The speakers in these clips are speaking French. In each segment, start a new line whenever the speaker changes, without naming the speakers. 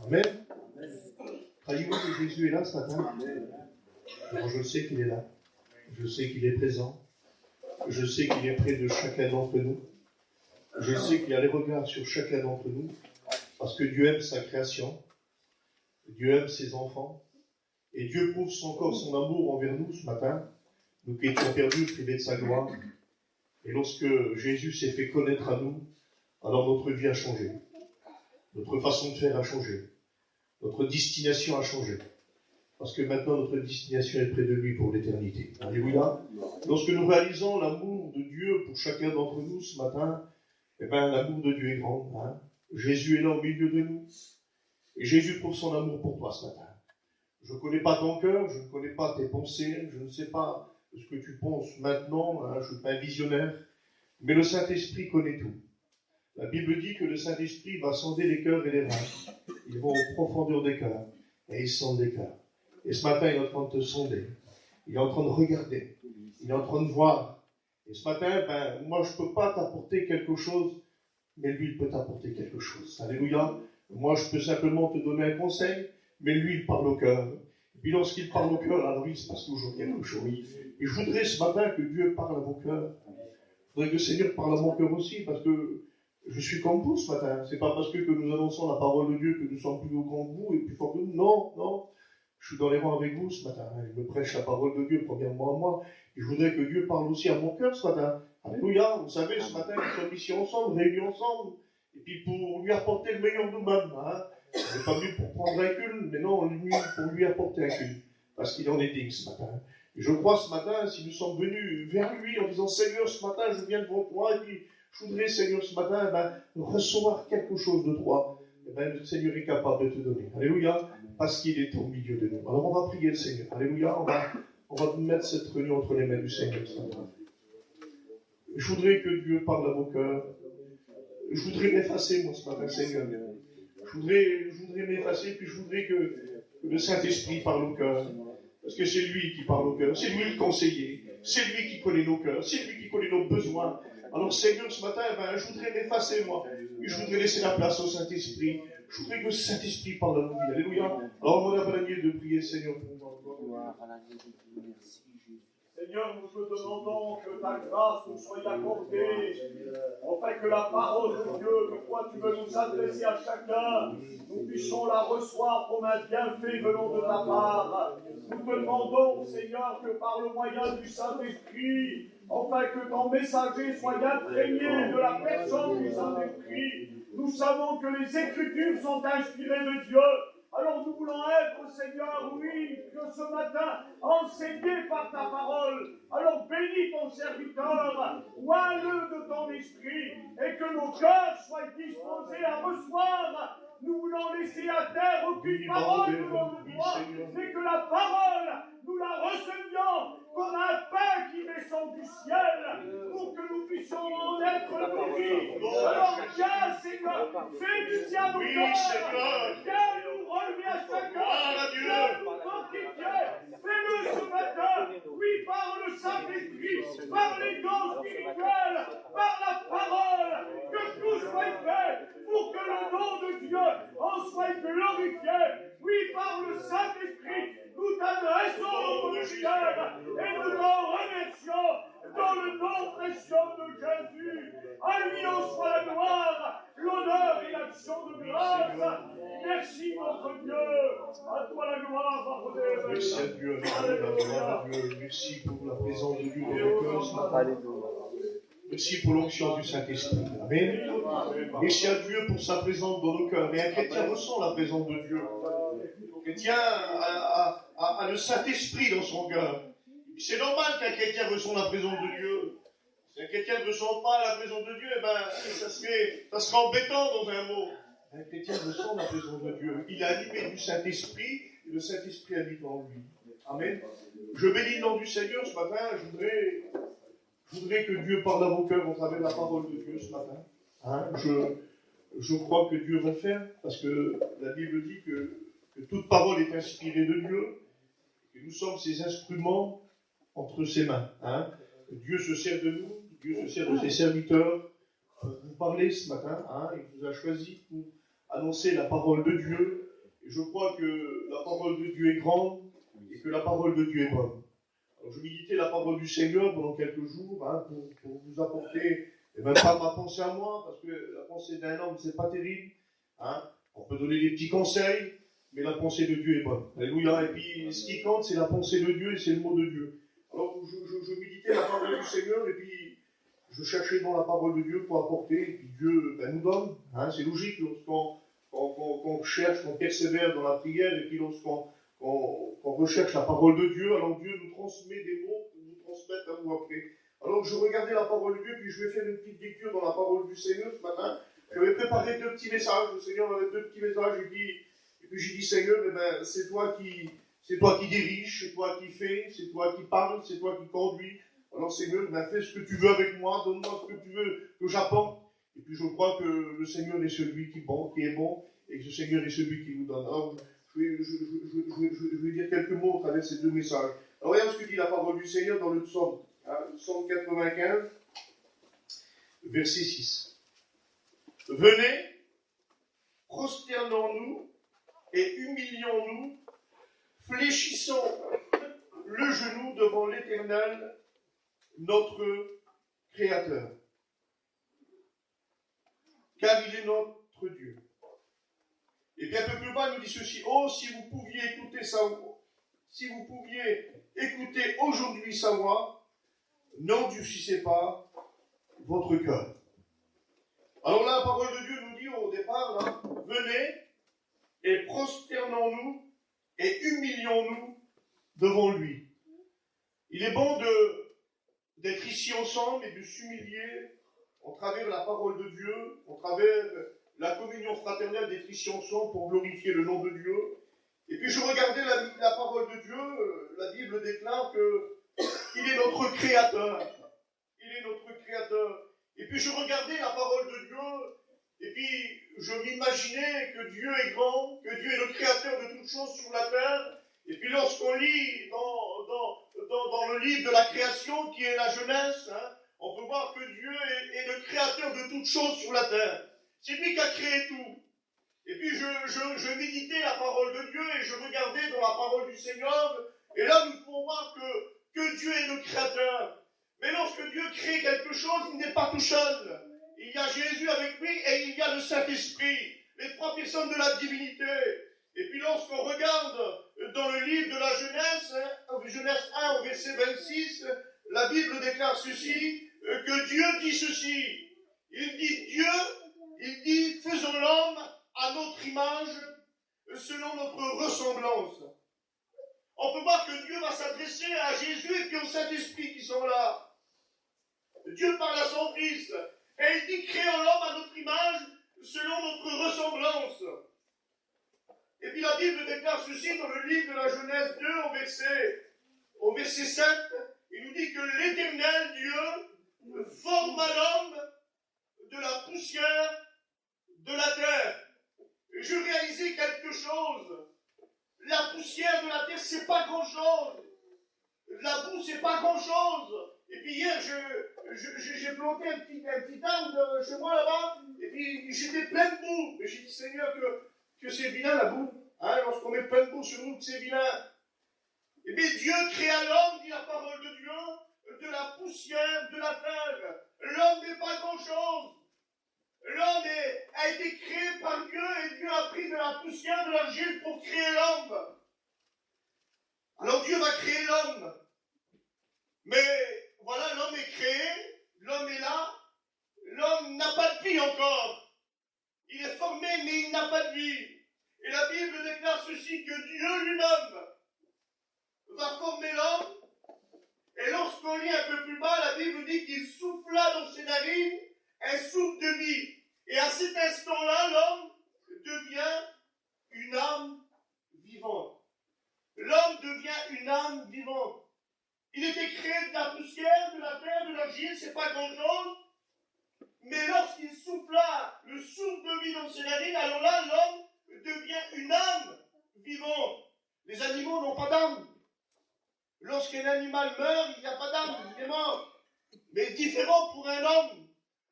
Amen. Croyez-vous que Jésus est là ce matin? Alors, je sais qu'il est là. Je sais qu'il est présent. Je sais qu'il est près de chacun d'entre nous. Je sais qu'il a les regards sur chacun d'entre nous. Parce que Dieu aime sa création. Dieu aime ses enfants. Et Dieu prouve encore son amour envers nous ce matin. Nous qui étions perdus, privés de sa gloire. Et lorsque Jésus s'est fait connaître à nous, alors notre vie a changé. Notre façon de faire a changé. Notre destination a changé. Parce que maintenant, notre destination est près de lui pour l'éternité. Alléluia. Lorsque nous réalisons l'amour de Dieu pour chacun d'entre nous ce matin, eh bien, l'amour de Dieu est grand. Hein? Jésus est là au milieu de nous. Et Jésus prouve son amour pour toi ce matin. Je ne connais pas ton cœur, je ne connais pas tes pensées, je ne sais pas ce que tu penses maintenant, hein, je ne suis pas un visionnaire, mais le Saint-Esprit connaît tout. La Bible dit que le Saint-Esprit va sonder les cœurs et les reins. Il va aux profondeurs des cœurs et il sonde les cœurs. Et ce matin, il est en train de te sonder. Il est en train de regarder. Il est en train de voir. Et ce matin, moi, je ne peux pas t'apporter quelque chose, mais lui, il peut t'apporter quelque chose. Alléluia. Moi, je peux simplement te donner un conseil, mais lui, il parle au cœur. Et puis lorsqu'il parle au cœur, alors il se passe toujours quelque chose. Et je voudrais ce matin que Dieu parle à vos cœurs. Je voudrais que le Seigneur parle à mon cœur aussi, parce que je suis comme vous ce matin. C'est pas parce que nous annonçons la parole de Dieu que nous sommes plus grands que vous et plus forts que nous. Non, non. Je suis dans les rangs avec vous ce matin. Je me prêche la parole de Dieu, premièrement à moi. Et je voudrais que Dieu parle aussi à mon cœur ce matin. Alléluia. Vous savez, ce matin, nous sommes ici ensemble, réunis ensemble. Et puis pour lui apporter le meilleur de nous-mêmes. Hein. On n'est pas venu pour prendre un culte, mais non, on est venu pour lui apporter un culte. Parce qu'il en est digne ce matin. Et je crois ce matin, si nous sommes venus vers lui en disant, Seigneur, ce matin, je viens devant toi, et puis je voudrais, Seigneur, ce matin, recevoir quelque chose de toi. Le Seigneur est capable de te donner. Alléluia. Parce qu'il est au milieu de nous. Alors on va prier le Seigneur. Alléluia. On va mettre cette réunion entre les mains du Seigneur ce matin. Je voudrais que Dieu parle à vos cœurs. Je voudrais m'effacer, moi, ce matin, Seigneur. Je voudrais m'effacer, puis je voudrais que le Saint-Esprit parle au cœur. Parce que c'est lui qui parle au cœur. C'est lui le conseiller. C'est lui qui connaît nos cœurs. C'est lui qui connaît nos besoins. Alors, Seigneur, ce matin, je voudrais m'effacer, moi. Et je voudrais laisser la place au Saint-Esprit. Je voudrais que le Saint-Esprit parle à nos vies. Alléluia. Alors, on a Valanier de prier, Seigneur, pour moi.
Seigneur, nous te demandons que ta grâce nous soit accordée, afin que la parole de Dieu, que toi tu veux nous adresser à chacun, nous puissions la recevoir comme un bienfait venant de ta part. Nous te demandons, Seigneur, que par le moyen du Saint-Esprit, afin que ton messager soit imprégné de la personne du Saint-Esprit, nous savons que les Écritures sont inspirées de Dieu. Alors nous voulons être, Seigneur, oui, que ce matin, enseignés par ta parole. Alors bénis ton serviteur, oins-le de ton esprit, et que nos cœurs soient disposés à recevoir. Nous voulons laisser à terre aucune parole de notre foi, mais que la parole, nous la recevions comme un pain qui descend du ciel, pour que nous puissions en être nourris. Alors viens, Seigneur, fais du bien au cœur, viens nous relever à chacun, viens nous fortifier, fais-le ce matin, oui, par le Saint-Esprit, par les dons spirituels, par la parole, que tout soit fait, pour que le nom de Dieu en soit glorifié, oui, par le Saint-Esprit, nous t'adressons notre prière et nous t'en remercions dans le nom précieux de Jésus. À lui en soit la gloire, l'honneur et l'action de grâce. Merci notre Dieu. À toi la gloire, Père.
Merci à Dieu, alléluia. Merci pour la présence de Dieu dans nos cœurs ce matin. Merci pour l'onction du Saint-Esprit. Amen. Merci à Dieu pour sa présence dans nos cœurs. Mais un chrétien ressent la présence de Dieu. Un chrétien a le Saint-Esprit dans son cœur. C'est normal qu'un chrétien ressent la présence de Dieu. Si un chrétien ne ressent pas la présence de Dieu, ça serait embêtant dans un mot. Un chrétien ressent la présence de Dieu. Il est animé du Saint-Esprit et le Saint-Esprit habite en lui. Amen. Je bénis le nom du Seigneur ce matin. Je voudrais que Dieu parle à vos cœurs au travers de la parole de Dieu ce matin. Hein? Je crois que Dieu va le faire, parce que la Bible dit que toute parole est inspirée de Dieu, et que nous sommes ses instruments entre ses mains. Hein? Dieu se sert de nous, Dieu se sert de ses serviteurs pour vous parler ce matin. Hein? Il vous a choisi pour annoncer la parole de Dieu. Et je crois que la parole de Dieu est grande et que la parole de Dieu est bonne. Alors, je méditais la parole du Seigneur pendant quelques jours pour vous apporter, et même pas ma pensée à moi, parce que la pensée d'un homme, c'est pas terrible. On peut donner des petits conseils, mais la pensée de Dieu est bonne. Alléluia. Et puis, ce qui compte, c'est la pensée de Dieu et c'est le mot de Dieu. Alors, je méditais la parole du Seigneur et puis je cherchais dans la parole de Dieu pour apporter. Et puis Dieu nous donne. C'est logique lorsqu'on cherche, qu'on persévère dans la prière et puis lorsqu'on recherche la parole de Dieu, alors Dieu nous transmet des mots pour nous transmettre à vous après. Alors, je regardais la parole de Dieu, puis je vais faire une petite lecture dans la parole du Seigneur ce matin. J'avais préparé 2 petits messages. Le Seigneur m'avait 2 petits messages. Et puis j'ai dit, Seigneur, c'est toi qui dirige, c'est toi qui fais, c'est toi qui parle, c'est toi qui conduis. Alors Seigneur, fais ce que tu veux avec moi, donne-moi ce que tu veux que j'apporte. Et puis je crois que le Seigneur est celui qui est bon, et que ce Seigneur est celui qui nous donne. Alors je vais dire quelques mots à travers ces 2 messages. Alors regarde ce que dit la parole du Seigneur dans le psaume, le psaume 95, verset 6. Venez, prosternons-nous et humilions-nous, fléchissons le genou devant l'Éternel, notre Créateur. Car il est notre Dieu. Et puis un peu plus bas, il nous dit ceci. Oh, si vous pouviez écouter aujourd'hui sa voix, n'endurcissez pas votre cœur. Alors là, la parole de Dieu nous dit au départ, venez et prosternons-nous et humilions-nous devant lui. Il est bon d'être ici ensemble et de s'humilier en travers la parole de Dieu, en travers la communion fraternelle, d'être ici ensemble pour glorifier le nom de Dieu. Et puis je regardais la parole de Dieu, la Bible déclare qu'il est notre Créateur. Il est notre Créateur. Et puis je regardais la parole de Dieu, et puis je m'imaginais que Dieu est grand, que Dieu est le Créateur de toutes choses sur la terre. Et puis lorsqu'on lit dans le livre de la création, qui est la Genèse, on peut voir que Dieu est le Créateur de toutes choses sur la terre. C'est lui qui a créé tout. Et puis je méditais la parole de Dieu et je regardais dans la parole du Seigneur. Et là, nous pouvons voir que Dieu est le Créateur. Mais lorsque Dieu crée quelque chose, il n'est pas tout seul. Il y a Jésus avec lui et il y a le Saint-Esprit, les 3 personnes de la divinité. Et puis lorsqu'on regarde dans le livre de la Genèse, Genèse 1 au verset 26, la Bible déclare ceci, que Dieu dit ceci. Il dit, faisons l'homme à notre image, selon notre ressemblance. On peut voir que Dieu va s'adresser à Jésus et puis au Saint-Esprit qui sont là. Dieu parle à son Fils. Et il dit, créons l'homme à notre image, selon notre ressemblance. Et puis la Bible déclare ceci dans le livre de la Genèse 2 au verset 7. Il nous dit que l'Éternel Dieu forma l'homme de la poussière de la terre. Et je réalisais quelque chose. La poussière de la terre, c'est pas grand-chose. La boue, c'est pas grand-chose. Et puis hier, j'ai planté un petit arbre chez moi là-bas, et puis j'étais plein de boue. Et j'ai dit, Seigneur, que c'est vilain la boue. Lorsqu'on met plein de boue sur nous, que c'est vilain. Et bien Dieu créa l'homme, dit la parole de Dieu, de la poussière de la terre. L'homme n'est pas grand-chose. L'homme a été créé par Dieu et Dieu a pris de la poussière, de l'argile pour créer l'homme. Alors Dieu va créer l'homme. Mais voilà, l'homme est créé, l'homme est là, l'homme n'a pas de vie encore. Il est formé, mais il n'a pas de vie. Et la Bible déclare ceci, que Dieu lui-même va former l'homme. Et lorsqu'on lit un peu plus bas, la Bible dit qu'il souffla dans ses narines un souffle de vie. Et à cet instant-là, l'homme devient une âme vivante. L'homme devient une âme vivante. Il était créé de la poussière, de la terre, de l'argile, c'est pas grand-chose. Mais lorsqu'il souffla le souffle de vie dans ses narines, alors là, l'homme devient une âme vivante. Les animaux n'ont pas d'âme. Lorsqu'un animal meurt, il n'y a pas d'âme, il est mort. Mais différent pour un homme.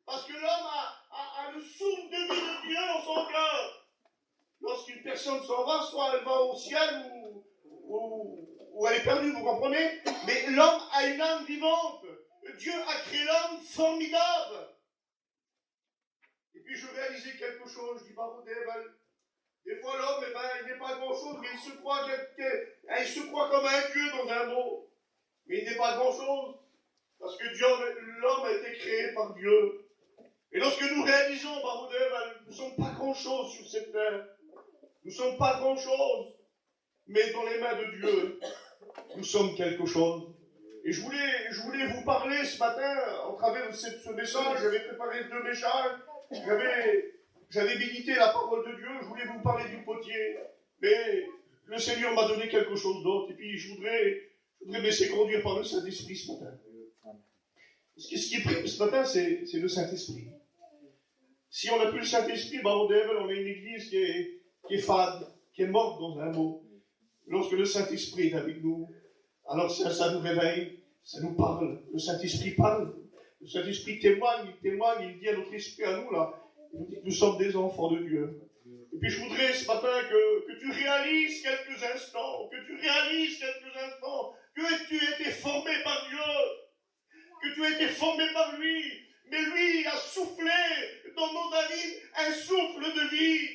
Parce que l'homme a le souffle de vie de Dieu dans son cœur. une personne s'en va, soit elle va au ciel ou elle est perdue, vous comprenez? Mais l'homme a une âme vivante. Dieu a créé l'homme formidable. Et puis je réalisais quelque chose, je dis, des fois l'homme, il n'est pas grand-chose, mais il se croit comme un Dieu dans un mot. Mais il n'est pas grand-chose. Parce que l'homme a été créé par Dieu. Et lorsque nous réalisons, nous ne sommes pas grand-chose sur cette terre. Nous ne sommes pas grand-chose. Mais dans les mains de Dieu, nous sommes quelque chose. Et je voulais vous parler ce matin, en travers de ce message, j'avais préparé 2 messages, j'avais médité la parole de Dieu, je voulais vous parler du potier, mais le Seigneur m'a donné quelque chose d'autre, et puis je voudrais me laisser conduire par le Saint-Esprit ce matin. Ce qui est pris ce matin, c'est le Saint-Esprit. Si on n'a plus le Saint-Esprit, on a une église qui est fade, qui est morte dans un mot. Lorsque le Saint-Esprit est avec nous, alors ça nous réveille, ça nous parle. Le Saint-Esprit parle. Le Saint-Esprit témoigne, il dit à notre esprit, à nous, là, il nous dit que nous sommes des enfants de Dieu. Et puis je voudrais ce matin que tu réalises quelques instants, que tu as été formé par Dieu, que tu as été formé par lui, mais lui a soufflé dans nos narines un souffle de vie.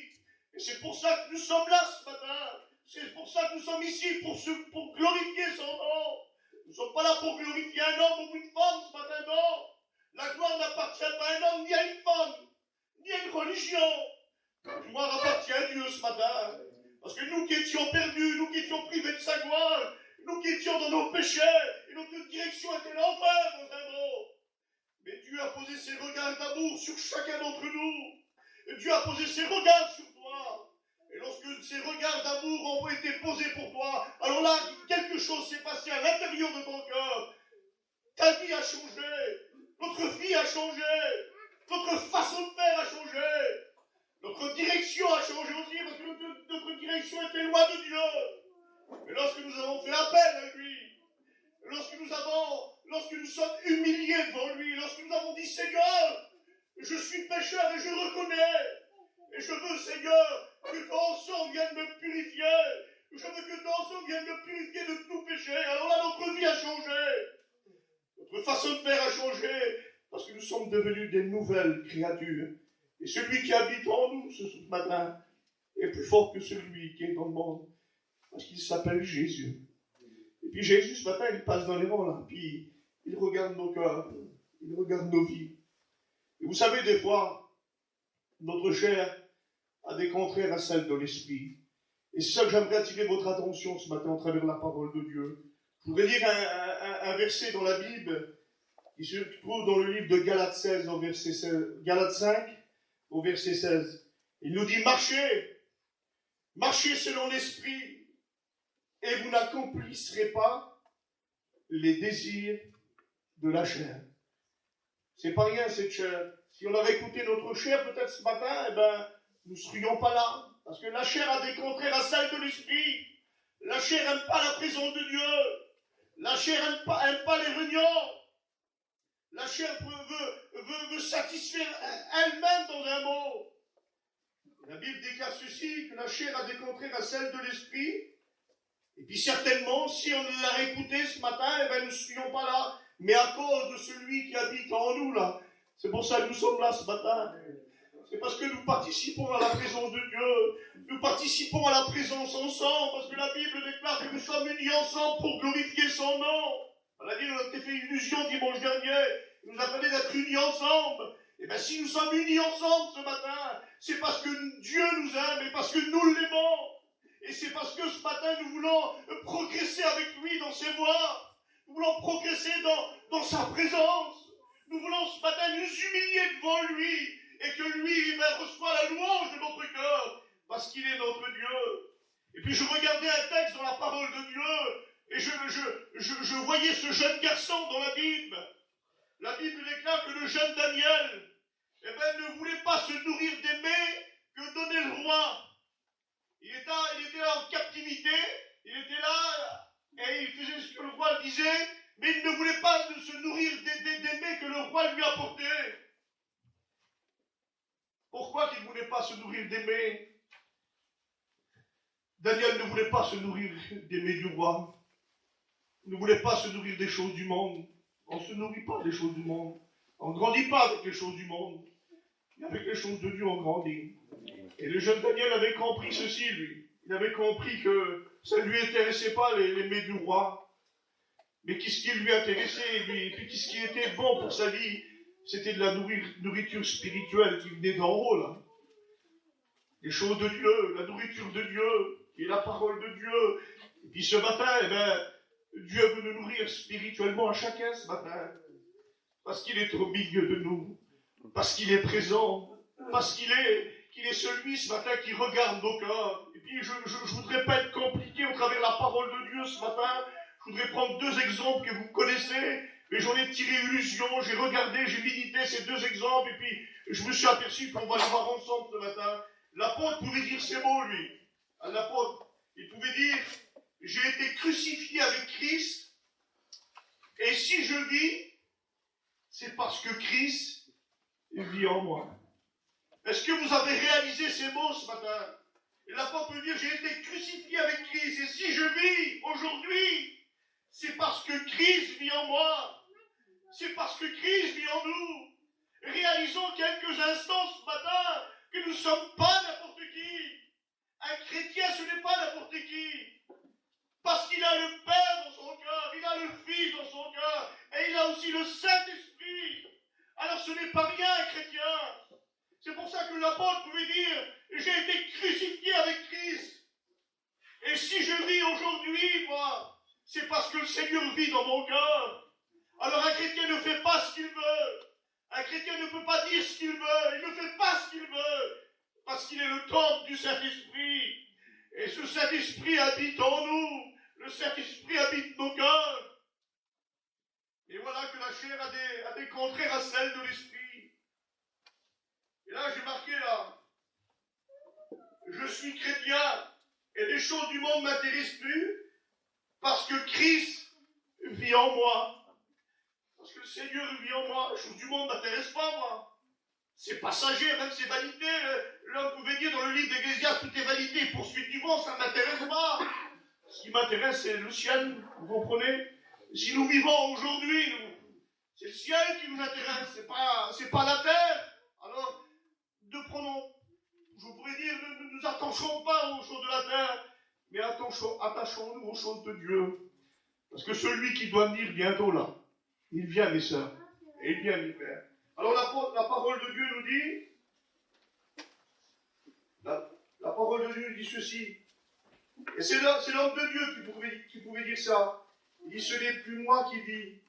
Et c'est pour ça que nous sommes là ce matin. C'est pour ça que nous sommes ici, pour glorifier son nom. Nous ne sommes pas là pour glorifier un homme ou une femme ce matin, non. La gloire n'appartient pas à un homme, ni à une femme, ni à une religion. La gloire appartient à Dieu ce matin. Parce que nous qui étions perdus, nous qui étions privés de sa gloire, nous qui étions dans nos péchés, et notre direction était l'enfer dans un mot. Mais Dieu a posé ses regards d'amour sur chacun d'entre nous. Et Dieu a posé ses regards sur toi. Et lorsque ces regards d'amour ont été posés pour toi, alors là, quelque chose s'est passé à l'intérieur de ton cœur. Ta vie a changé. Notre vie a changé. Notre façon de faire a changé. Notre direction a changé aussi, parce que notre direction était loin de Dieu. Mais lorsque nous avons fait appel à lui, lorsque nous sommes humiliés devant lui, lorsque nous avons dit, Seigneur, je suis pécheur et je reconnais. Et je veux, Seigneur, que ton sang vienne me purifier. Je veux que ton sang vienne me purifier de tout péché. Alors là, notre vie a changé. Notre façon de faire a changé. Parce que nous sommes devenus des nouvelles créatures. Et celui qui habite en nous ce matin est plus fort que celui qui est dans le monde. Parce qu'il s'appelle Jésus. Et puis Jésus, ce matin, il passe dans les rangs là. Puis il regarde nos cœurs. Il regarde nos vies. Et vous savez, des fois, notre chair a des contraires à celle de l'esprit. Et c'est ça que j'aimerais attirer votre attention ce matin à travers la parole de Dieu. Je voudrais lire un verset dans la Bible qui se trouve dans le livre de Galates 16, au verset 16, Galates 5, au verset 16. Il nous dit, marchez selon l'esprit, et vous n'accomplirez pas les désirs de la chair. C'est pas rien cette chair. Si on avait écouté notre chair peut-être ce matin, nous ne serions pas là. Parce que la chair a des contraires à celle de l'esprit. La chair n'aime pas la présence de Dieu. La chair n'aime pas les réunions. La chair veut satisfaire elle-même dans un mot. La Bible déclare ceci, que la chair a des contraires à celle de l'esprit. Et puis certainement, si on l'a écouté ce matin, nous ne serions pas là. Mais à cause de celui qui habite en nous, là, c'est pour ça que nous sommes là ce matin. C'est parce que nous participons à la présence de Dieu. Nous participons à la présence ensemble, parce que la Bible déclare que nous sommes unis ensemble pour glorifier son nom. On a dit, on a fait une illusion dimanche dernier. Il nous a fallu d'être unis ensemble. Et bien si nous sommes unis ensemble ce matin, c'est parce que Dieu nous aime et parce que nous l'aimons. Et c'est parce que ce matin, nous voulons progresser avec lui dans ses voies. Nous voulons progresser dans sa présence. Nous voulons ce matin nous humilier devant lui. Et que lui reçoit la louange de notre cœur. Parce qu'il est notre Dieu. Et puis je regardais un texte dans la parole de Dieu. Et je voyais ce jeune garçon dans la Bible. La Bible déclare que le jeune Daniel, ne voulait pas se nourrir des mets que donnait le roi. Il était là en captivité, il était là, et il faisait ce que le roi disait, mais il ne voulait pas se nourrir des mets que le roi lui apportait. Pourquoi qu'il ne voulait pas se nourrir des mets? Daniel ne voulait pas se nourrir des mets du roi. Il ne voulait pas se nourrir des choses du monde. On ne se nourrit pas des choses du monde. On ne grandit pas avec les choses du monde. Et avec les choses de Dieu, on grandit. Et le jeune Daniel avait compris ceci, lui. Il avait compris que ça ne lui intéressait pas les mets du roi. Mais qu'est-ce qui lui intéressait, lui, et puis qu'est-ce qui était bon pour sa vie, c'était de la nourriture spirituelle qui venait d'en haut, là. Les choses de Dieu, la nourriture de Dieu, qui est la parole de Dieu. Et puis ce matin, eh ben, Dieu veut nous nourrir spirituellement à chacun ce matin. Parce qu'il est au milieu de nous. Parce qu'il est présent. Parce qu'il est celui ce matin qui regarde nos cœurs. Et puis je voudrais pas être compliqué au travers de la parole de Dieu ce matin. Je voudrais prendre deux exemples que vous connaissez, mais j'en ai tiré illusion, j'ai regardé, j'ai médité ces deux exemples, et puis je me suis aperçu qu'on va les voir ensemble ce matin. L'apôtre pouvait dire ces mots, lui. L'apôtre, il pouvait dire, j'ai été crucifié avec Christ, et si je vis, c'est parce que Christ vit en moi. Est-ce que vous avez réalisé ces mots ce matin? Et l'apôtre peut dire, j'ai été crucifié avec Christ, et si je vis aujourd'hui, c'est parce que Christ vit en moi. C'est parce que Christ vit en nous. Réalisons quelques instants ce matin que nous ne sommes pas n'importe qui. Un chrétien, ce n'est pas n'importe qui. Parce qu'il a le Père dans son cœur, il a le Fils dans son cœur, et il a aussi le Saint-Esprit. Alors ce n'est pas rien, un chrétien. C'est pour ça que l'apôtre pouvait dire, j'ai été crucifié avec Christ. Et si je vis aujourd'hui, moi, c'est parce que le Seigneur vit dans mon cœur. Alors un chrétien ne fait pas ce qu'il veut. Un chrétien ne peut pas dire ce qu'il veut. Il ne fait pas ce qu'il veut. Parce qu'il est le temple du Saint-Esprit. Et ce Saint-Esprit habite en nous. Le Saint-Esprit habite nos cœurs. Et voilà que la chair a des contraires à celle de l'Esprit. Et là, j'ai marqué là. Je suis chrétien. Et les choses du monde ne m'intéressent plus. Parce que Christ vit en moi. Parce que le Seigneur vit en moi. Les choses du monde ne m'intéressent pas, moi. C'est passager, même c'est vanité. L'homme pouvait dire dans le livre d'Ecclésiaste, tout est vanité. Poursuite du vent, ça ne m'intéresse pas. Ce qui m'intéresse, c'est le ciel. Vous comprenez? Si nous vivons aujourd'hui, c'est le ciel qui nous intéresse. C'est pas la terre. Alors, je pourrais dire, ne nous attachons pas aux choses de la terre. Mais attachons-nous aux choses de Dieu. Parce que celui qui doit venir bientôt là, il vient, mes sœurs. Et il vient, mes frères. Alors la parole de Dieu nous dit, la parole de Dieu dit ceci. Et c'est l'homme de Dieu qui pouvait dire ça. Il dit, ce n'est plus moi qui vis,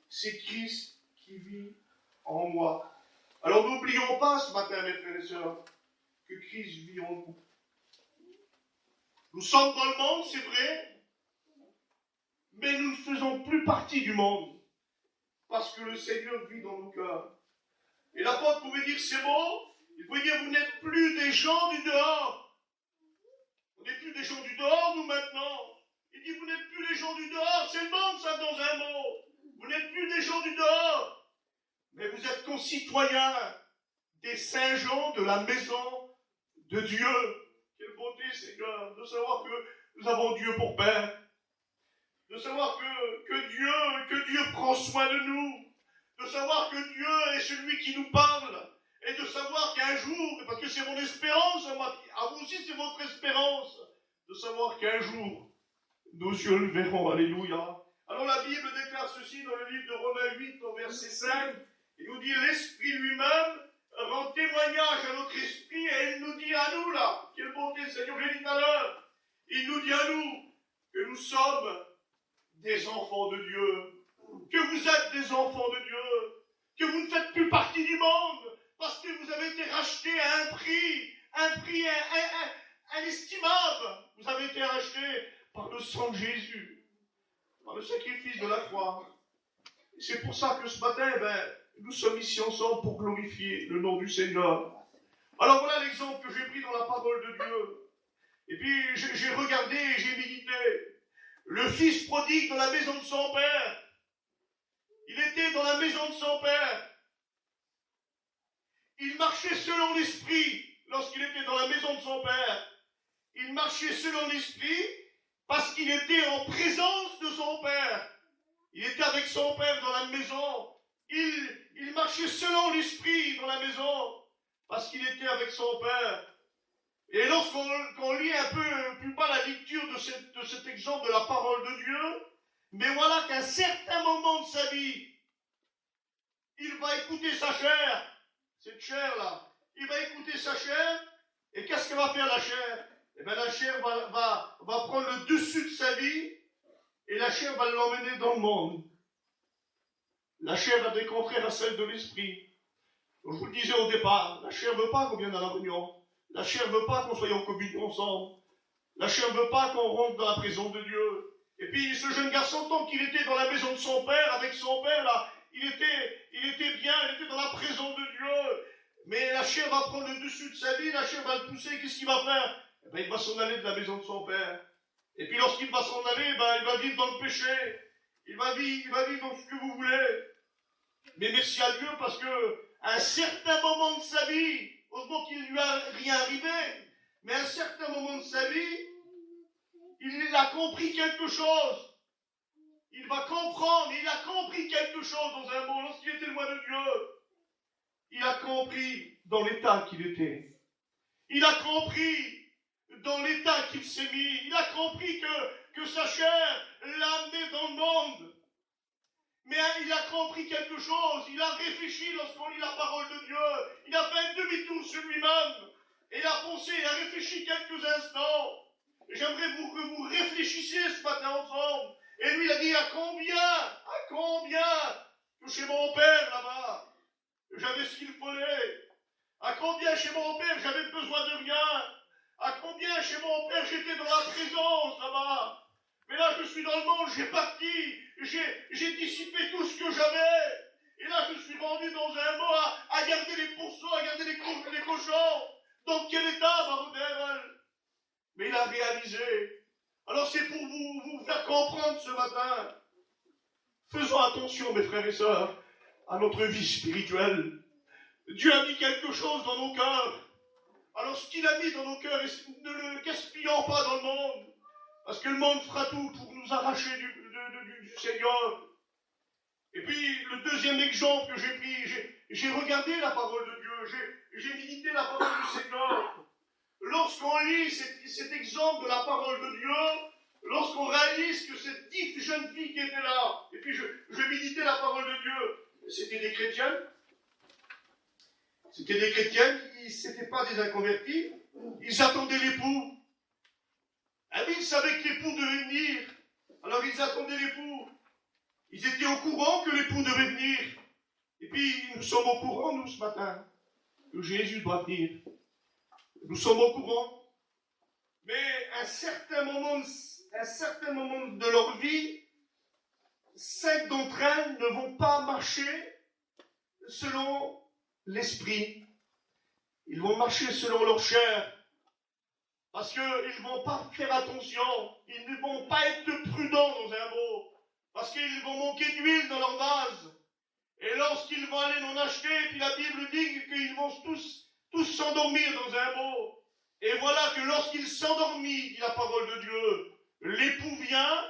c'est Christ qui vit en moi. Alors n'oublions pas ce matin, mes frères et sœurs, que Christ vit en nous. Nous sommes dans le monde, c'est vrai, mais nous ne faisons plus partie du monde, parce que le Seigneur vit dans nos cœurs. Et l'apôtre pouvait dire ces mots, il pouvait dire, vous n'êtes plus des gens du dehors. On n'est plus des gens du dehors, nous, maintenant. Il dit, vous n'êtes plus les gens du dehors, c'est le monde, ça, dans un mot. Vous n'êtes plus des gens du dehors, mais vous êtes concitoyens des saints gens de la maison de Dieu. Quelle beauté, Seigneur, de savoir que nous avons Dieu pour Père. De savoir que Dieu prend soin de nous. De savoir que Dieu est celui qui nous parle. Et de savoir qu'un jour, parce que c'est mon espérance, à vous aussi c'est votre espérance, de savoir qu'un jour, nos yeux le verront. Alléluia. Alors la Bible déclare ceci dans le livre de Romains 8, au verset 5. Il nous dit, l'Esprit lui-même rend témoignage à notre esprit et il nous dit à nous là, quelle bonté, Seigneur, j'ai dit tout à l'heure, il nous dit à nous que nous sommes des enfants de Dieu, que vous êtes des enfants de Dieu, que vous ne faites plus partie du monde, parce que vous avez été rachetés à un prix inestimable. Vous avez été rachetés par le sang de Jésus, par le sacrifice de la croix. Et c'est pour ça que ce matin, nous sommes ici ensemble pour glorifier le nom du Seigneur. Alors voilà l'exemple que j'ai pris dans la parole de Dieu. Et puis j'ai regardé et j'ai médité. Le fils prodigue dans la maison de son père. Il était dans la maison de son père. Il marchait selon l'esprit lorsqu'il était dans la maison de son père. il marchait selon l'Esprit parce qu'il était en présence de son Père. Il était avec son Père dans la maison. Il marchait selon l'Esprit dans la maison parce qu'il était avec son Père. Et lorsqu'on lit un peu plus bas la lecture de cet exemple de la parole de Dieu, mais voilà qu'à un certain moment de sa vie, il va écouter sa chair, cette chair-là. Il va écouter sa chair, et qu'est-ce que va faire la chair? Eh bien, la chair va prendre le dessus de sa vie, et la chair va l'emmener dans le monde. La chair va être contraire à celle de l'esprit. Je vous le disais au départ, la chair ne veut pas qu'on vienne à la réunion. La chair ne veut pas qu'on soit en communion ensemble. La chair ne veut pas qu'on rentre dans la présence de Dieu. Et puis, ce jeune garçon, tant qu'il était dans la maison de son père, avec son père, là, il était bien, il était dans la présence de Dieu. Mais la chair va prendre le dessus de sa vie, la chair va le pousser, qu'est-ce qu'il va faire? Eh bien, il va s'en aller de la maison de son père. Et puis, lorsqu'il va s'en aller, ben, il va vivre dans le péché. Il va vivre dans ce que vous voulez. Mais merci à Dieu parce que, à un certain moment de sa vie, heureusement qu'il ne lui a rien arrivé, mais à un certain moment de sa vie, il a compris quelque chose. Il va comprendre, il a compris quelque chose dans un mot, lorsqu'il était loin de Dieu. Il a compris dans l'état qu'il était. Il a compris dans l'état qu'il s'est mis. Il a compris que sa chair l'a amené dans le monde. Mais il a compris quelque chose. Il a réfléchi lorsqu'on lit la parole de Dieu. Il a fait un demi-tour sur lui-même. Et il a pensé, il a réfléchi quelques instants. J'aimerais que vous réfléchissiez ce matin ensemble. Et lui, il a dit, à combien que chez mon père là-bas, j'avais ce qu'il fallait. À combien chez mon père, j'avais besoin de rien. À combien chez mon père, j'étais dans la présence là-bas. Mais là, je suis dans le monde, j'ai parti, j'ai dissipé tout ce que j'avais. Et là, je suis rendu dans un mot à garder les pourceaux, à garder les cochons. Dans quel état, Barodel? Mais il a réalisé. Alors c'est pour vous faire comprendre ce matin. Faisons attention, mes frères et sœurs, à notre vie spirituelle. Dieu a mis quelque chose dans nos cœurs. Alors ce qu'il a mis dans nos cœurs, ne le gaspillons pas dans le monde. Parce que le monde fera tout pour nous arracher du Seigneur. Et puis, le deuxième exemple que j'ai pris, j'ai regardé la parole de Dieu, j'ai médité la parole du Seigneur. Lorsqu'on lit cet exemple de la parole de Dieu, lorsqu'on réalise que cette 10 jeunes filles qui étaient là, et puis je méditais la parole de Dieu, c'était des chrétiennes. C'était des chrétiennes, c'était pas des inconvertis, ils attendaient l'époux. Ah oui, ils savaient que l'époux devait venir. Alors ils attendaient l'époux. Ils étaient au courant que l'époux devait venir. Et puis nous sommes au courant, nous, ce matin, que Jésus doit venir. Nous sommes au courant. Mais à un certain moment de leur vie, 5 d'entre elles ne vont pas marcher selon l'esprit. Ils vont marcher selon leur chair. Parce qu'ils ne vont pas faire attention, ils ne vont pas être prudents dans un mot, parce qu'ils vont manquer d'huile dans leur vase. Et lorsqu'ils vont aller en acheter, puis la Bible dit qu'ils vont tous s'endormir dans un mot. Et voilà que lorsqu'ils s'endormit, dit la parole de Dieu, l'époux vient,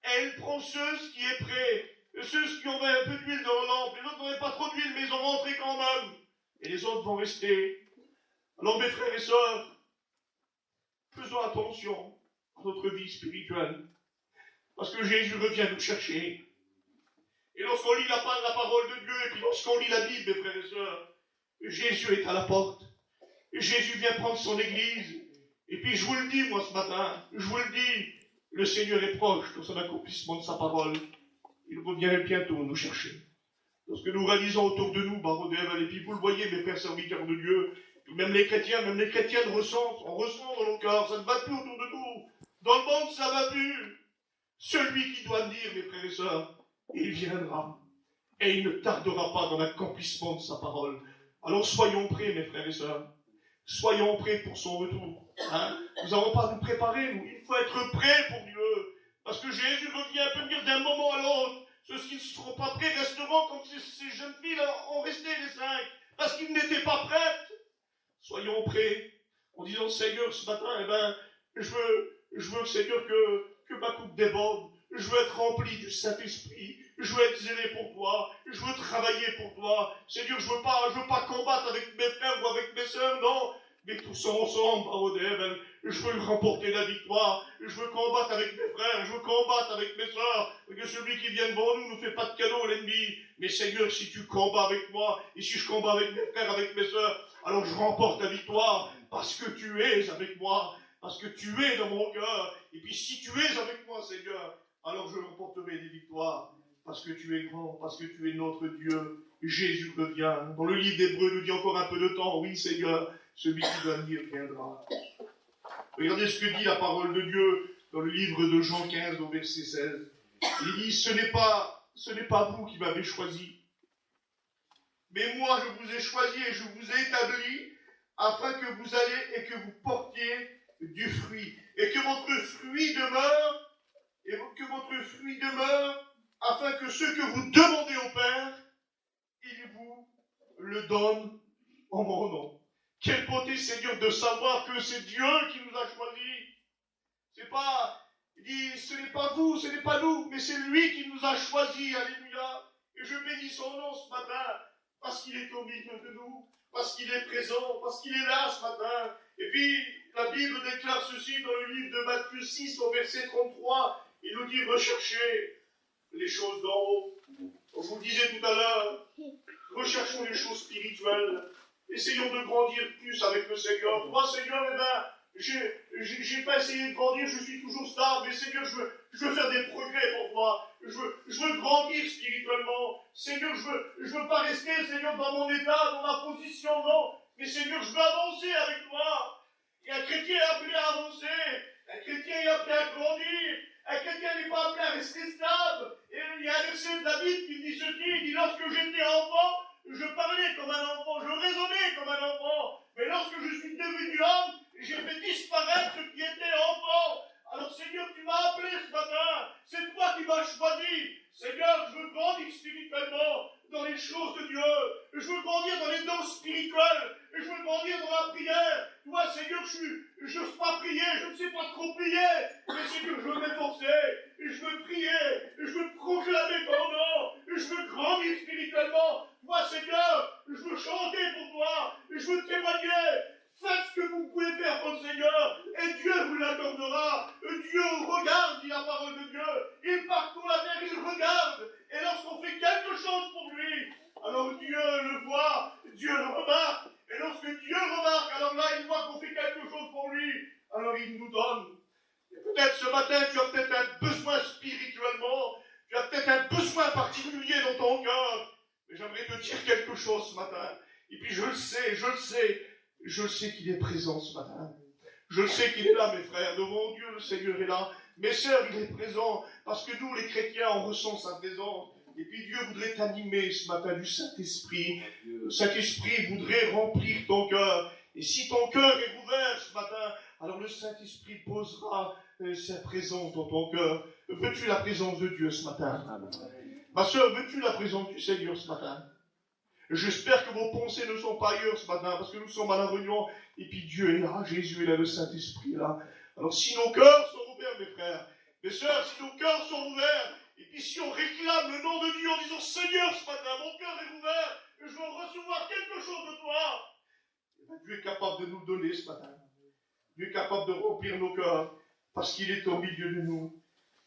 et elle prend ceux qui est prêt. Ceux qui ont un peu d'huile dans leur lampe, les autres n'avaient pas trop d'huile, mais ils ont rentré quand même. Et les autres vont rester. Alors mes frères et sœurs, faisons attention à notre vie spirituelle. Parce que Jésus revient nous chercher. Et lorsqu'on lit la parole de Dieu, et puis lorsqu'on lit la Bible, mes frères et sœurs, Jésus est à la porte. Jésus vient prendre son église. Et puis je vous le dis, moi, ce matin, je vous le dis, le Seigneur est proche dans son accomplissement de sa parole. Il revient bientôt nous chercher. Lorsque nous réalisons autour de nous, Barodel, et puis vous le voyez, mes frères serviteurs de Dieu, même les chrétiennes ressentent, on ressent dans nos cœurs, ça ne va plus autour de nous. Dans le monde, ça ne va plus. Celui qui doit venir, mes frères et sœurs, il viendra. Et il ne tardera pas dans l'accomplissement de sa parole. Alors soyons prêts, mes frères et sœurs. Soyons prêts pour son retour. Hein? Nous n'avons pas à nous préparer, nous. Il faut être prêts pour Dieu. Parce que Jésus revient peut venir d'un moment à l'autre. Ceux qui ne seront pas prêts resteront comme ces jeunes filles-là ont resté les 5. Parce qu'ils n'étaient pas prêtes. Soyons prêts, en disant, Seigneur, ce matin, je veux, Seigneur, que ma coupe déborde. Je veux être rempli du Saint-Esprit. Je veux être zélé pour toi. Je veux travailler pour toi. Seigneur, je veux pas combattre avec mes frères ou avec mes sœurs, non. Mais tous ensemble, je veux remporter la victoire. Je veux combattre avec mes frères. Je veux combattre avec mes sœurs. Que celui qui vient devant nous ne fait pas de cadeau, l'ennemi. Mais Seigneur, si tu combats avec moi, et si je combats avec mes frères, avec mes sœurs, alors je remporte la victoire. Parce que tu es avec moi. Parce que tu es dans mon cœur. Et puis si tu es avec moi, Seigneur, alors je remporterai des victoires. Parce que tu es grand, parce que tu es notre Dieu. Jésus revient. Dans le livre d'Hébreux, nous dit encore un peu de temps. Oui, Seigneur, celui qui doit venir viendra. Regardez ce que dit la parole de Dieu dans le livre de Jean 15, au verset 16. Il dit, ce n'est pas vous qui m'avez choisi. Mais moi, je vous ai choisi et je vous ai établi afin que vous alliez et que vous portiez du fruit. Et que votre fruit demeure, afin que ce que vous demandez au Père, il vous le donne en mon nom. Quelle beauté, Seigneur, de savoir que c'est Dieu qui nous a choisis. Il dit, ce n'est pas vous, ce n'est pas nous, mais c'est lui qui nous a choisis. Alléluia. Et je bénis son nom ce matin, parce qu'il est au milieu de nous, parce qu'il est présent, parce qu'il est là ce matin. Et puis, la Bible déclare ceci dans le livre de Matthieu 6, au verset 33. Il nous dit, recherchez les choses d'en haut. Je vous disais tout à l'heure, recherchons les choses spirituelles. Essayons de grandir plus avec le Seigneur. Moi, Seigneur, j'ai pas essayé de grandir, je suis toujours stable. Mais Seigneur, je veux faire des progrès pour toi. Je veux grandir spirituellement. Seigneur, je veux pas rester, Seigneur, dans mon état, dans ma position, non. Mais Seigneur, je veux avancer avec toi. Et un chrétien est appelé à avancer. Un chrétien est appelé à grandir. Un chrétien n'est pas appelé à rester stable. Et il y a un verset de la Bible qui dit ceci, il dit, lorsque j'étais enfant, je parlais comme un enfant, je raisonnais comme un enfant. Mais lorsque je suis devenu homme, j'ai fait disparaître ce qui était enfant. Alors Seigneur, tu m'as appelé ce matin. C'est toi qui m'as choisi. Seigneur, je veux grandir spirituellement dans les choses de Dieu. Je veux grandir dans les dons spirituels. Je veux grandir dans la prière. Toi, Seigneur, je n'ose pas prier. Je ne sais pas trop prier. Mais Seigneur, je veux m'efforcer. Je veux prier. Je veux proclamer ton nom. Je veux grandir spirituellement. Toi, Seigneur, je veux chanter pour toi. Je veux témoigner. Faites ce que vous pouvez faire pour le Seigneur, et Dieu vous l'accordera. Dieu regarde, dit la parole de Dieu. Il parcourt la terre, il regarde. Et lorsqu'on fait quelque chose pour lui, alors Dieu le voit, Dieu le remarque. Et lorsque Dieu remarque, alors là, il voit qu'on fait quelque chose pour lui. Alors il nous donne. Et peut-être ce matin, tu as peut-être un besoin spirituellement. Tu as peut-être un besoin particulier dans ton cœur. Mais j'aimerais te dire quelque chose ce matin. Et puis je le sais qu'il est présent ce matin. Je sais qu'il est là, mes frères. Devant Dieu, le Seigneur est là. Mes sœurs, il est présent. Parce que nous, les chrétiens, on ressent sa présence. Et puis Dieu voudrait t'animer ce matin du Saint-Esprit. Le Saint-Esprit voudrait remplir ton cœur. Et si ton cœur est ouvert ce matin, alors le Saint-Esprit posera sa présence dans ton cœur. Veux-tu la présence de Dieu ce matin? Ma sœur, veux-tu la présence du Seigneur ce matin? J'espère que vos pensées ne sont pas ailleurs ce matin, parce que nous sommes à la réunion, et puis Dieu est là, Jésus est là, le Saint-Esprit est là. Alors si nos cœurs sont ouverts, mes frères, mes sœurs, si nos cœurs sont ouverts, et puis si on réclame le nom de Dieu en disant, Seigneur, ce matin, mon cœur est ouvert, je veux recevoir quelque chose de toi, et bien, Dieu est capable de nous donner ce matin. Dieu est capable de remplir nos cœurs, parce qu'il est au milieu de nous,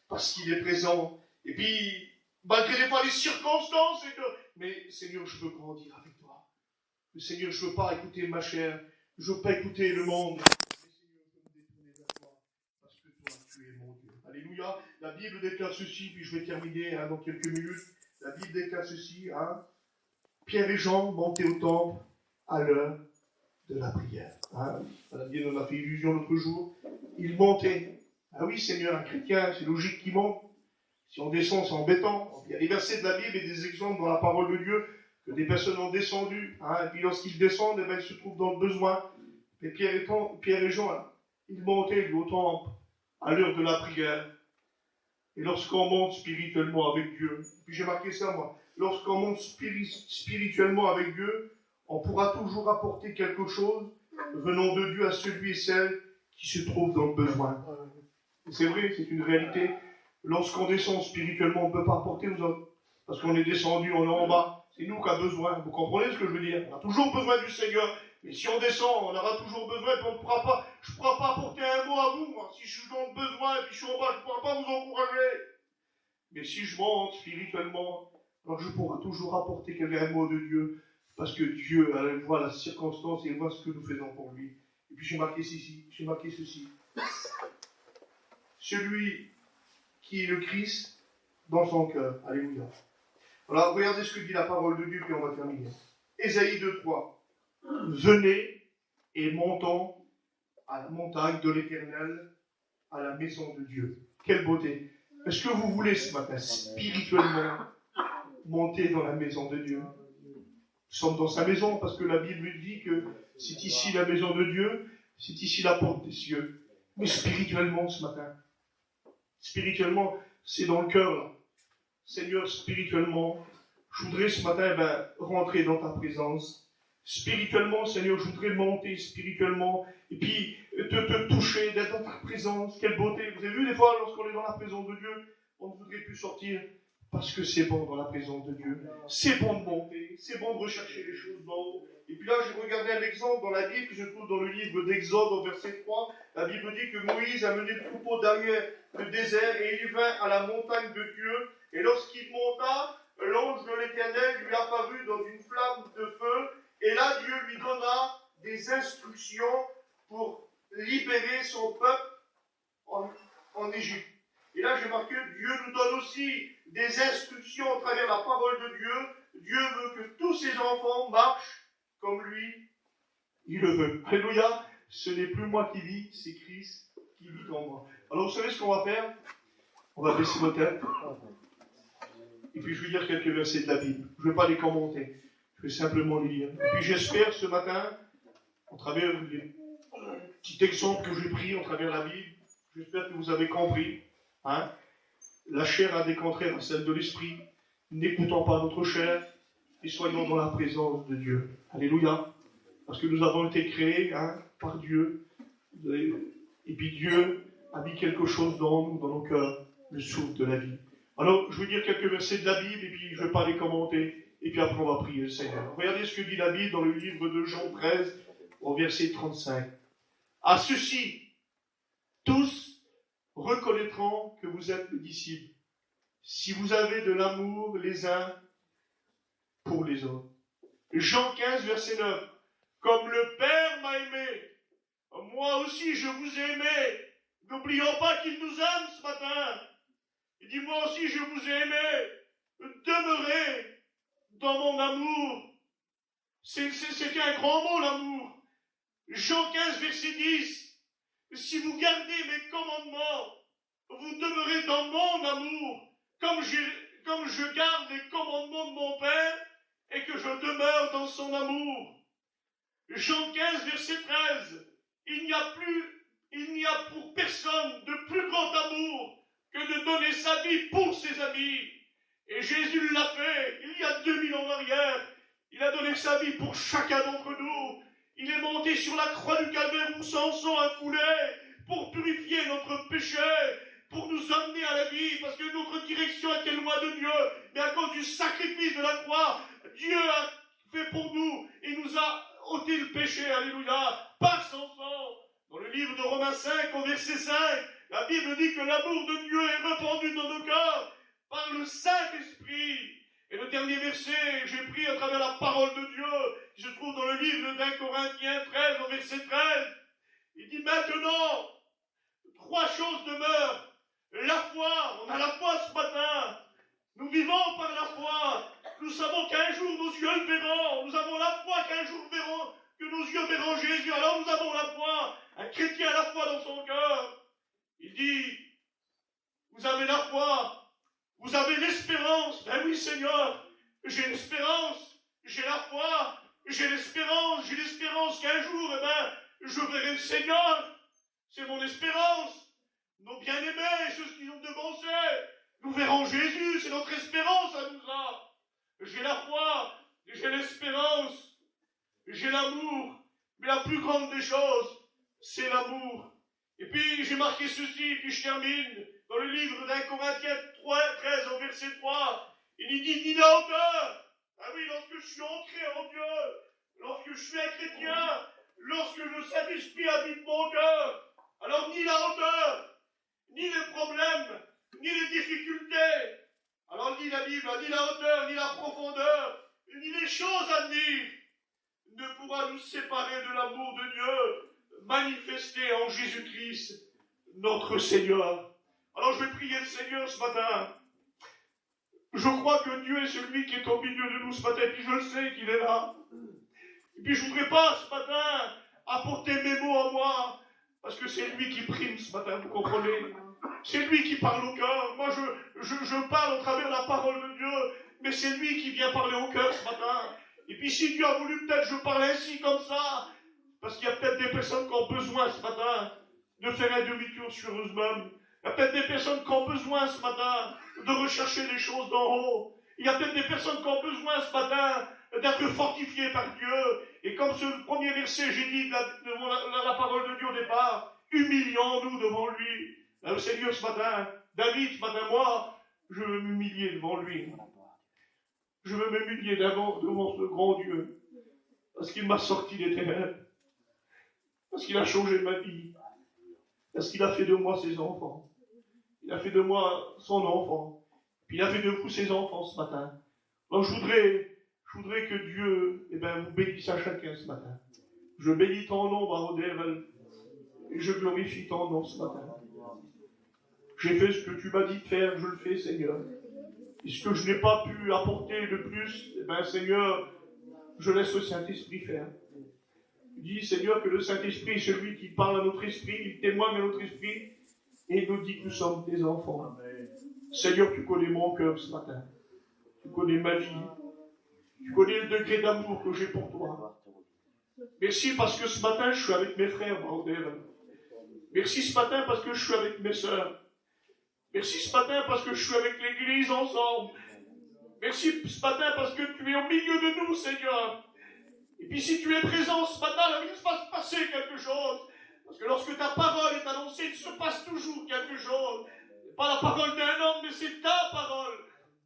parce qu'il est présent. Et puis, malgré des fois les circonstances, mais Seigneur, je veux grandir avec toi. Mais Seigneur, je ne veux pas écouter ma chair. Je ne veux pas écouter le monde. Mais Seigneur, je veux me détourner vers toi. Parce que toi, tu es mon Dieu. Alléluia. La Bible déclare ceci, puis je vais terminer dans quelques minutes. La Bible déclare ceci. Pierre et Jean montaient au temple à l'heure de la prière. La Bible en a fait illusion l'autre jour. Ils montaient. Ah oui, Seigneur, un chrétien, c'est logique qu'il monte. Si on descend, c'est embêtant. Il y a des versets de la Bible et des exemples dans la parole de Dieu que des personnes ont descendu. Et puis lorsqu'ils descendent, ils se trouvent dans le besoin. Et Pierre et Jean, ils montaient au temple à l'heure de la prière. Et lorsqu'on monte spirituellement avec Dieu, puis j'ai marqué ça moi, lorsqu'on monte spirituellement avec Dieu, on pourra toujours apporter quelque chose venant de Dieu à celui et celle qui se trouvent dans le besoin. C'est vrai, c'est une réalité. Lorsqu'on descend spirituellement, on ne peut pas apporter aux autres. Parce qu'on est descendu, on est en bas. C'est nous qui avons besoin. Vous comprenez ce que je veux dire? On a toujours besoin du Seigneur. Mais si on descend, on aura toujours besoin. Puis on ne pourra pas, je ne pourrai pas apporter un mot à vous. Moi. Si je suis dans le besoin et puis je suis en bas, je ne pourrai pas vous encourager. Mais si je monte spirituellement, alors je pourrai toujours apporter un mot de Dieu. Parce que Dieu voit la circonstance et voit ce que nous faisons pour lui. Et puis j'ai marqué ceci. Celui qui est le Christ dans son cœur. Alléluia. Alors regardez ce que dit la parole de Dieu, puis on va terminer. Ésaïe 2:3. Venez et montons à la montagne de l'Éternel, à la maison de Dieu. Quelle beauté. Est-ce que vous voulez ce matin, spirituellement, monter dans la maison de Dieu? Nous sommes dans sa maison, parce que la Bible dit que c'est ici la maison de Dieu, c'est ici la porte des cieux. Mais spirituellement ce matin, spirituellement, c'est dans le cœur là. Seigneur, spirituellement, je voudrais ce matin rentrer dans ta présence. Spirituellement, Seigneur, je voudrais monter spirituellement et puis te toucher, d'être dans ta présence. Quelle beauté. Vous avez vu des fois, lorsqu'on est dans la présence de Dieu, on ne voudrait plus sortir parce que c'est bon dans la présence de Dieu. C'est bon de monter, c'est bon de rechercher les choses d'en haut. Et puis là, j'ai regardé un exemple dans la Bible que je trouve dans le livre d'Exode au verset 3. La Bible dit que Moïse a mené le troupeau derrière le désert et il vint à la montagne de Dieu. Et lorsqu'il monta, l'ange de l'Éternel lui apparut dans une flamme de feu. Et là, Dieu lui donna des instructions pour libérer son peuple en Égypte. Et là, j'ai marqué, Dieu nous donne aussi des instructions à travers la parole de Dieu. Dieu veut que tous ses enfants marchent comme lui, il le veut. Alléluia. Ce n'est plus moi qui vis, c'est Christ qui vit en moi. Alors, vous savez ce qu'on va faire? On va baisser nos têtes. Et puis, je vais lire quelques versets de la Bible. Je ne vais pas les commenter. Je vais simplement les lire. Et puis, j'espère ce matin, à travers les petits exemples que j'ai pris à travers la Bible, j'espère que vous avez compris. Hein? La chair a des contraires à celle de l'esprit. N'écoutons pas notre chair et soyons dans la présence de Dieu. Alléluia. Parce que nous avons été créés par Dieu. Et puis Dieu a mis quelque chose dans nous, dans nos cœurs, le souffle de la vie. Alors, je vais dire quelques versets de la Bible et puis je ne vais pas les commenter. Et puis après, on va prier le Seigneur. Regardez ce que dit la Bible dans le livre de Jean 13, au verset 35. À ceux-ci, tous reconnaîtront que vous êtes mes disciples, si vous avez de l'amour les uns pour les autres. Jean 15, verset 9. Comme le Père m'a aimé, moi aussi je vous ai aimé. N'oublions pas qu'il nous aime ce matin. Il dit, moi aussi je vous ai aimé. Demeurez dans mon amour. C'est un grand mot, l'amour. Jean 15, verset 10. Si vous gardez mes commandements, vous demeurez dans mon amour, comme je garde les commandements de mon Père, et que je demeure dans son amour. Jean 15, verset 13. Il n'y a pour personne de plus grand amour que de donner sa vie pour ses amis. Et Jésus l'a fait, il y a 2000 ans en arrière. Il a donné sa vie pour chacun d'entre nous. Il est monté sur la croix du calvaire où son sang a coulé pour purifier notre péché, pour nous amener à la vie, parce que notre direction était loin de Dieu. Mais à cause du sacrifice de la croix, Dieu a fait pour nous. Il nous a ôté le péché, alléluia, par son sang. Dans le livre de Romains 5, au verset 5, la Bible dit que l'amour de Dieu est répandu dans nos cœurs par le Saint-Esprit. Et le dernier verset, j'ai pris à travers la parole de Dieu, qui se trouve dans le livre d'1 Corinthiens 13, au verset 13. Il dit maintenant, 3 choses demeurent. La foi, on a la foi ce matin. Nous vivons par la foi. Nous savons qu'un jour nos yeux le verront. Nous avons la foi qu'un jour que nos yeux verront Jésus. Alors nous avons la foi. Un chrétien a la foi dans son cœur. Il dit, vous avez la foi. Vous avez l'espérance. Ben oui, Seigneur, j'ai l'espérance, j'ai la foi, j'ai l'espérance qu'un jour, je verrai le Seigneur. C'est mon espérance. Nos bien-aimés, ceux qui ont devancé, nous verrons Jésus, c'est notre espérance à nous a. J'ai la foi, j'ai l'espérance, j'ai l'amour, mais la plus grande des choses, c'est l'amour.
Et puis j'ai marqué ceci, puis je termine dans le livre d'1 Corinthiens 13 au verset 3. Il dit ni la hauteur. Ah oui, lorsque je suis ancré en Dieu, lorsque je suis un chrétien, lorsque le Saint-Esprit habite mon cœur, alors ni la hauteur, ni les problèmes, ni les difficultés, alors ni la Bible, ni la hauteur, ni la profondeur, ni les choses à venir ne pourra nous séparer de l'amour de Dieu manifesté en Jésus-Christ, notre Seigneur. Alors je vais prier le Seigneur ce matin. Je crois que Dieu est celui qui est au milieu de nous ce matin, et puis je le sais qu'il est là. Et puis je ne voudrais pas ce matin apporter mes mots à moi, parce que c'est lui qui prime ce matin, vous comprenez? C'est lui qui parle au cœur. Moi je parle au travers de la parole de Dieu, mais c'est lui qui vient parler au cœur ce matin. Et puis si Dieu a voulu peut-être je parle ainsi comme ça, parce qu'il y a peut-être des personnes qui ont besoin ce matin de faire un demi-tour sur eux-mêmes. Il y a peut-être des personnes qui ont besoin ce matin de rechercher les choses d'en haut. Il y a peut-être des personnes qui ont besoin ce matin d'être fortifiées par Dieu. Et comme ce premier verset, j'ai dit devant la parole de Dieu au départ, humilions-nous devant lui. Le Seigneur ce matin, David ce matin, moi, je veux m'humilier devant lui. Je veux m'humilier devant ce grand Dieu. Parce qu'il m'a sorti des ténèbres. Parce qu'il a changé ma vie. Parce qu'il a fait de moi ses enfants. Il a fait de moi son enfant. Puis il a fait de vous ses enfants ce matin. Donc je voudrais que Dieu vous bénisse à chacun ce matin. Je bénis ton nom, Barodel, et je glorifie ton nom ce matin. J'ai fait ce que tu m'as dit de faire, je le fais, Seigneur. Et ce que je n'ai pas pu apporter de plus, Seigneur, je laisse le Saint-Esprit faire. Dis, Seigneur, que le Saint-Esprit est celui qui parle à notre esprit, il témoigne à notre esprit, et il nous dit que nous sommes tes enfants. Seigneur, tu connais mon cœur ce matin. Tu connais ma vie. Tu connais le degré d'amour que j'ai pour toi. Merci parce que ce matin, je suis avec mes frères, Barodel. Merci ce matin parce que je suis avec mes sœurs. Merci ce matin parce que je suis avec l'Église ensemble. Merci ce matin parce que tu es au milieu de nous, Seigneur. Et puis si tu es présent ce matin, il va se passer quelque chose. Parce que lorsque ta parole est annoncée, il se passe toujours quelque chose. C'est pas la parole d'un homme, mais c'est ta parole.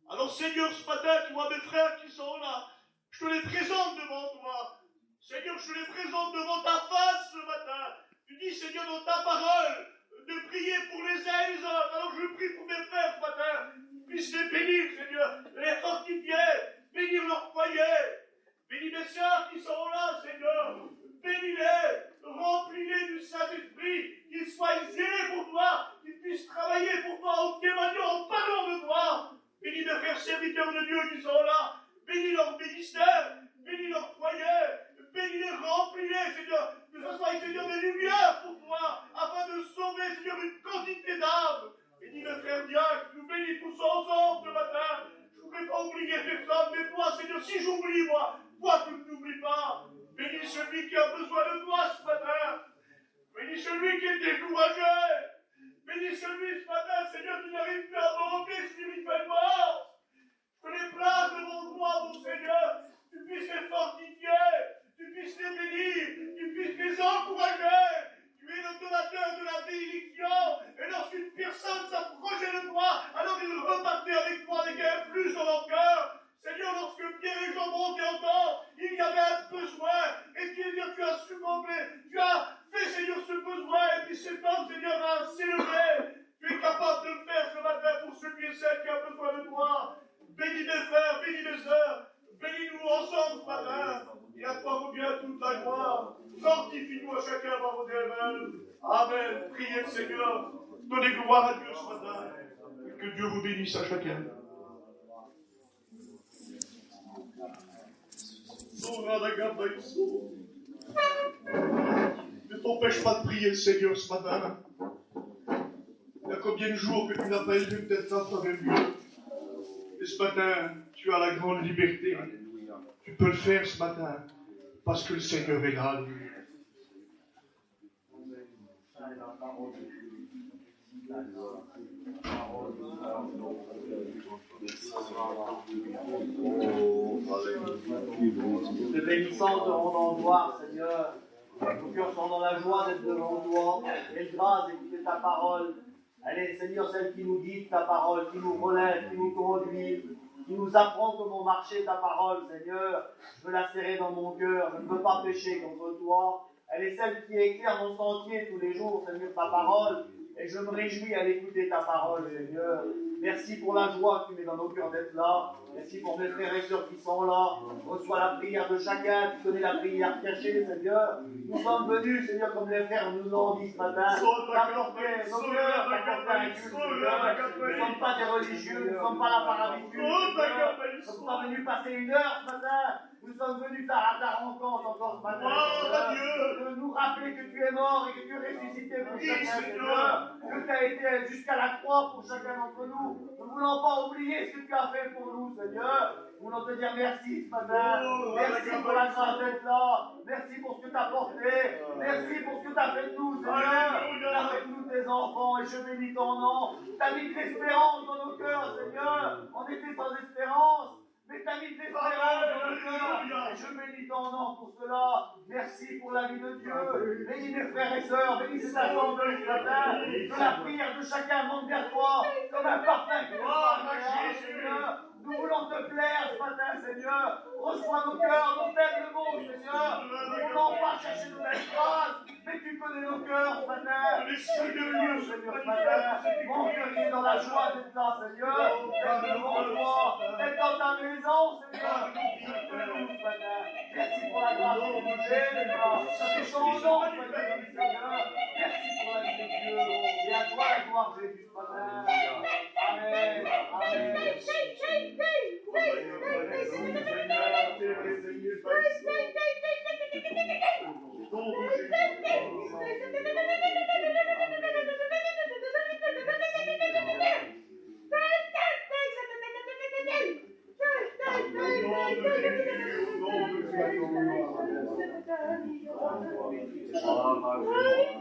Alors Seigneur, ce matin, tu vois mes frères qui sont là. Je te les présente devant toi. Seigneur, je te les présente devant ta face ce matin. Tu dis, Seigneur, dans ta parole, de prier pour les uns et les autres. Alors je prie pour mes frères ce matin. Puisse les bénir, Seigneur, les fortifier, bénir leur foyer. Bénis mes sœurs qui sont là, Seigneur. Bénis-les, remplis-les du Saint-Esprit, qu'ils soient zélés pour toi, qu'ils puissent travailler pour toi en témoignant, en parlant de toi. Bénis mes frères serviteurs de Dieu qui sont là. Bénis leur ministère, bénis leur foyer, bénis-les, remplis-les, Seigneur. Que ce soit, Seigneur, des lumières pour toi, afin de sauver, Seigneur, une quantité d'âmes. Bénis mes frères diacres, nous bénis tous ensemble ce matin. Je ne voudrais pas oublier personne, mais toi, Seigneur, si j'oublie, moi, toi, tu ne t'oublies pas. Bénis celui qui a besoin de toi ce matin. Bénis celui qui est découragé. Bénis celui ce matin, Seigneur, qui n'arrive plus à monter spirituellement. Je les place devant toi, mon Seigneur. Tu puisses les fortifier. Tu puisses les bénir. Tu puisses les encourager. Tu es le donateur de la bénédiction. Et lorsqu'une personne s'approchait de toi, alors il repartait avec toi avec un plus dans leur cœur. Seigneur, lorsque Pierre et Jean montaient encore, il y avait un besoin. Et tu as su combler. Tu as fait, Seigneur, ce besoin. Et puis cet homme, Seigneur, a s'élevé. Tu es capable de le faire ce matin pour celui et celle qui a besoin de toi. Bénis mes frères, bénis mes sœurs. Bénis-nous ensemble ce matin. Et à toi revient toute la gloire. Fortifie-nous à chacun par vos Amen. Amen. Priez le Seigneur. Donnez gloire à Dieu ce matin. Et que Dieu vous bénisse à chacun. Ne t'empêche pas de prier le Seigneur ce matin. Il y a combien de jours que tu n'as pas élevé peut-être ça ferait mieux. Et ce matin, tu as la grande liberté. Tu peux le faire ce matin. Parce que le Seigneur est là.
Te bénissons ton nom en gloire, Seigneur. Nos cœurs sont dans la joie d'être devant toi. Quelle grâce d'écouter ta parole. Allez, Seigneur, celle qui nous guide, ta parole, qui nous relève, qui nous conduit, qui nous apprend comment marcher ta parole, Seigneur. Je veux la serrer dans mon cœur. Je ne veux pas pécher contre toi. Elle est celle qui éclaire mon sentier tous les jours, Seigneur, ta parole. Et je me réjouis à l'écouter ta parole, Seigneur. Merci pour la joie que tu mets dans nos cœurs d'être là. Merci pour mes frères et sœurs qui sont là. Reçois la prière de chacun. Tu connais la prière cachée, Seigneur. Nous sommes venus, Seigneur, comme les frères nous l'ont dit ce matin. T'apporter nos cœurs, t'apporter un culte, Seigneur. Nous ne sommes pas des religieux, nous ne sommes pas là par habitude. Nous ne sommes pas venus passer une heure ce matin. Nous sommes venus à ta rencontre encore ce matin, Seigneur, de nous rappeler que tu es mort et que tu es ressuscité pour chacun, Seigneur, que tu as été jusqu'à la croix pour chacun d'entre nous. Nous ne voulons pas oublier ce que tu as fait pour nous, Seigneur. Nous voulons te dire merci ce matin. Merci pour la grâce d'être là. Merci pour ce que tu as porté. Merci pour ce que tu as fait de nous, Seigneur. Tu as fait de nous tes enfants et je bénis ton nom. Tu as mis de l'espérance dans nos cœurs, Seigneur. On était sans espérance. Mais t'as mis des frères dans le cœur, et je bénis ton nom pour cela. Merci pour la vie de Dieu. Bénis mes frères et sœurs, bénis cette assemblée ce matin. Que la prière de chacun monte vers toi, comme un parfum qui te Seigneur. Nous voulons te plaire ce matin, Seigneur. Reçois nos cœurs, nos faibles mots, Seigneur. Nous ne voulons pas chercher de belles phrases, mais tu connais nos cœurs ce matin. Je te loue, Seigneur, ce matin. Mon cœur est dans la joie d'être là, Seigneur. D'être devant toi, d'être dans ta maison, Seigneur. Je te loue ce matin. Merci pour la grâce de Dieu, Seigneur. Ça fait ton nom, Seigneur. Merci pour la vie de Dieu. Et à toi la gloire, Jésus, ce matin. Amen. Amen.
Amen.